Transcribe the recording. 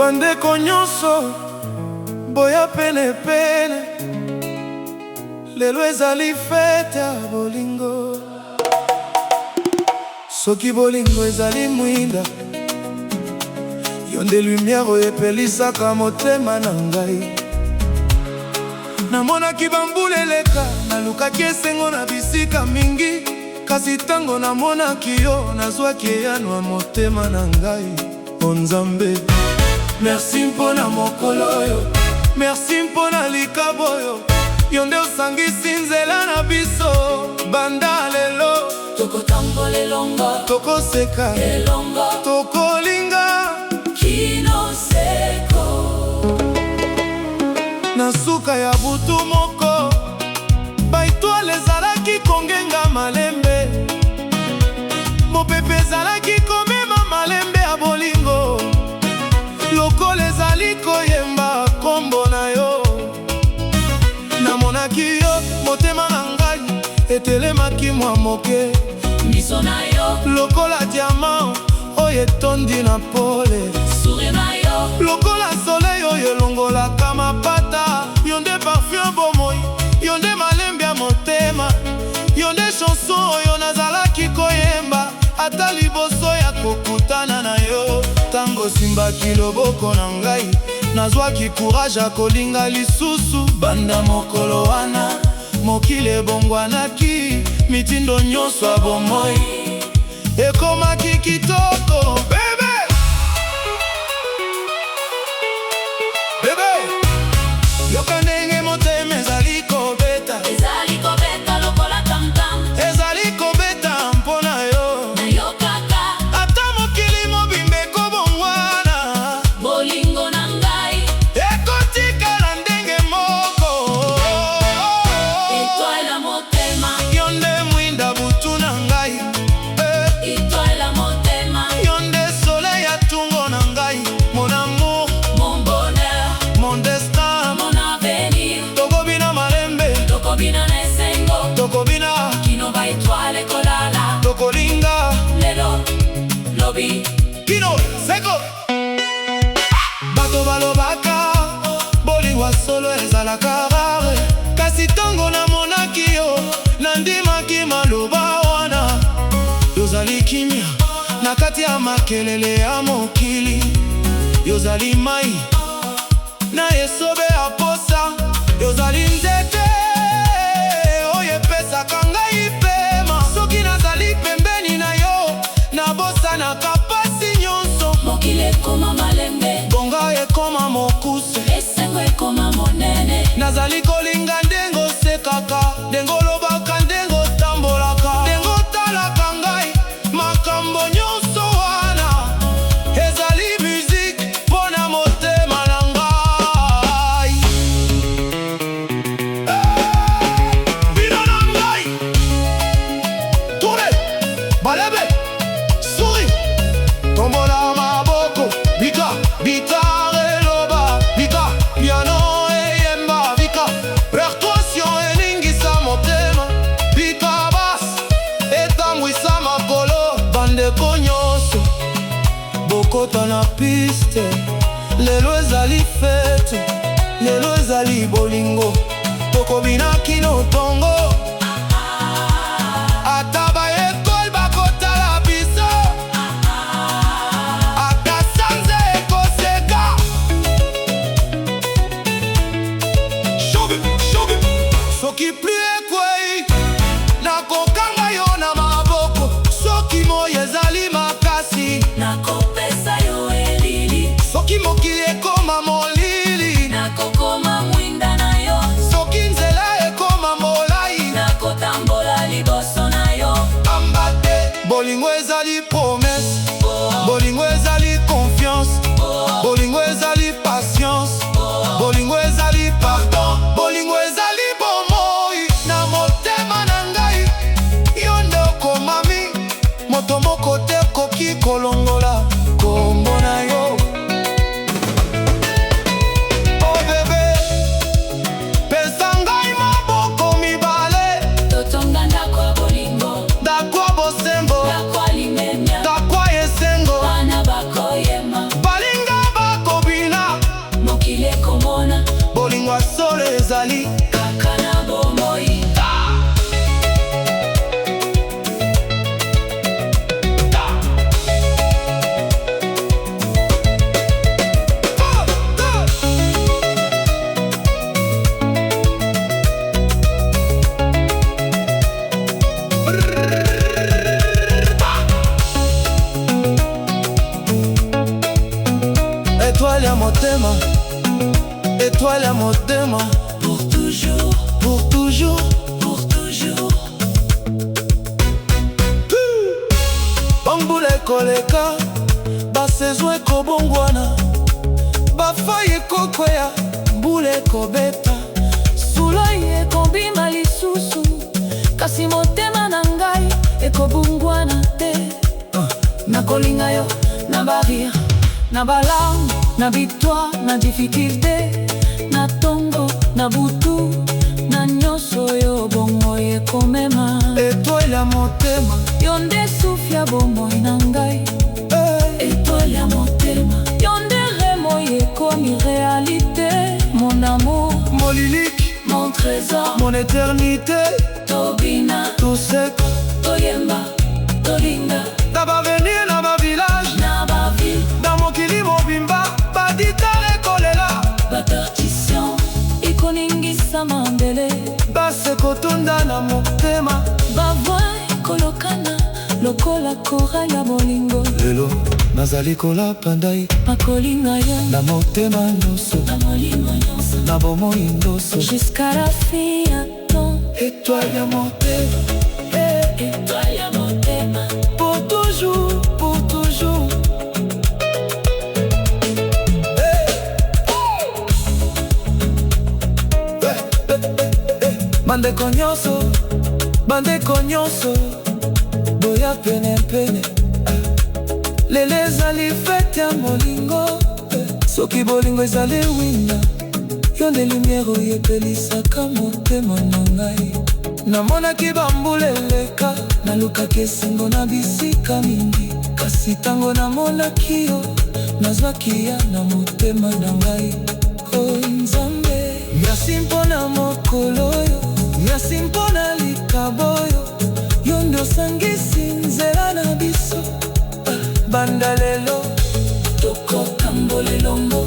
Bandeko nyonso boya pene pene, lelo ezali fete ya bolingo. Soki bolingo ezali mwinda, yo nde lumière oyo epelisaka motema na ngai. Namonaki bambula eleka, nalukaki esengo na bisika mingi, kasi tango namonaki yo, nazwaki eyano ya motema na ngai. O Nzambe, merci mpona mokolo oyo, merci mpona likabo oyo, yo nde osangisi nzela na biso. Banda lelo tokotambola elongo, tokoseka elongo, tokolinga kino seko. Na suka ya butu moko, baitoile ezalaki kongenga malembe, mopepe ezalaki komema malembe ya bolingo. Lokola ezali koyemba kombo na yo, namonaki yo, motema na ngai etelemaki mwa moke. Miso na yo lokola diamant oyo etondi na pole, sourire na yo lokola soleil oyo elongolaka mapata. Yo nde parfum bomoi, yo nde malembe ya motema, yo nde chanson oyo nazalaki koyemba ata liboso ya kokutana na yo. Tango simbaki loboko na ngai, nazwaki courage ya kolinga lisusu. Banda mokolo wana mokili ebongwanaki, mitindo nyonso ya bomoi ekomaki kitoko. Bebe, bebe, yoka ndenge motema ezali kobeta, ezali kobeta lokola tam-tam, ezali kobeta mpona yo na yo kaka. ata mokili mobimba ekobongwana, Bolingo na ngai ekotikala ndenge moko. étoile ya motema, Yo nde mwinda butu na ngai, étoile ya motema, yo nde soleil ya tungo na ngai. Mon amour, mon bonheur, mon destin, mon avenir. tokobina malembe, Tokobina na esengo, tokobina, kino ba étoile kolala. tokolinga Lelo lobi kino seko. Bato balobaka bolingo solo ezalaka rare, kasi tango namonaki yo, nandimaki maloba wana. Yozali kimia na kati ya makelele ya mokili, yozali mai na esobe ya posa, yozali nzete oyo epesaka ngai pema. Soki nazali pembeni na yo, nabosanaka pasi nyonso. mokili ekoma malembe, Bonga ekoma mokuse, esengo ekoma monene. nazali kolinga ndenge osekaka, ndenge olobaka, ndenge otambolaka, ndenge otalaka ngai. Makambo nyonso wana ezali musique mpona motema na ngai. Bino na ngai, tourne, balebe, souris, tombola maboko, bika, bitare loba, bika, piano eyemba, bika, percussion eningisa motema, bika bass etambwisa makolo. Bandeko nyonso bokota na piste, lelo ezali fete, lelo ezali bolingo, tokobina kino tongo. Ata baekole bakotala biso, ata sanze ekoseka. Soki plu ekwei, nakokanga yo na maboko. Soki moi ezali makasi, Nakopesa yo elili, ezali kaka na bomoi. Étoile ya motema, étoile ya motema, Pour toujours, pour toujours. pour toujours. Bambula ekoleka, basaison ekobongwana, bafai ekokwea, mbula ekobeta. Sulai ekobima lisusu, kasi motema na ngai ekobungwana te. Nakolinga yo na barire, na balarme, na victoire, na difficulté, na tongo, na butu, na nyonso yo bomoi ekomema. Étoile ya motema, Yo nde sufi ya bomoi na ngai. Étoile ya motema, Yo nde remoi ekomi réalité. Mon amour, moliliki, mon trésor. mon éternité, Tobina, tout secret. toyemba, tolinga. Na bavenir na bavillage, Na ba ville, na mokili mobimba, baditare ekolela, bapercussion. ekoningisa mambele. base kotunda na motema. Bavoi ekolokana lokola kora ya bolingo. Lelo nazali kolapanda ye Makolinga yo na motema nyonso, Na molimo nyonso. na bomoi ndoso. jusqu'à la fin ya temps. Étoile ya motema, Étoile ya motema, pour toujours, pour toujours. Bandeko nyonso, bandeko nyonso, boya pene pene. Lelo ezali fete ya molingo, soki bolingo ezali wina, yo nde lumière oyo epelisaka motema na ngai. Namonaki bambula eleka, nalukaki esengo na bisika mingi, kasi tango namonaki yo, nazwaki ya na motema na ngai. Oh Nzambe, merci mpona mokolo oyo, merci mpona likabo oyo, yo nde osangisi nzela na biso. Banda lelo tokotambola elongo.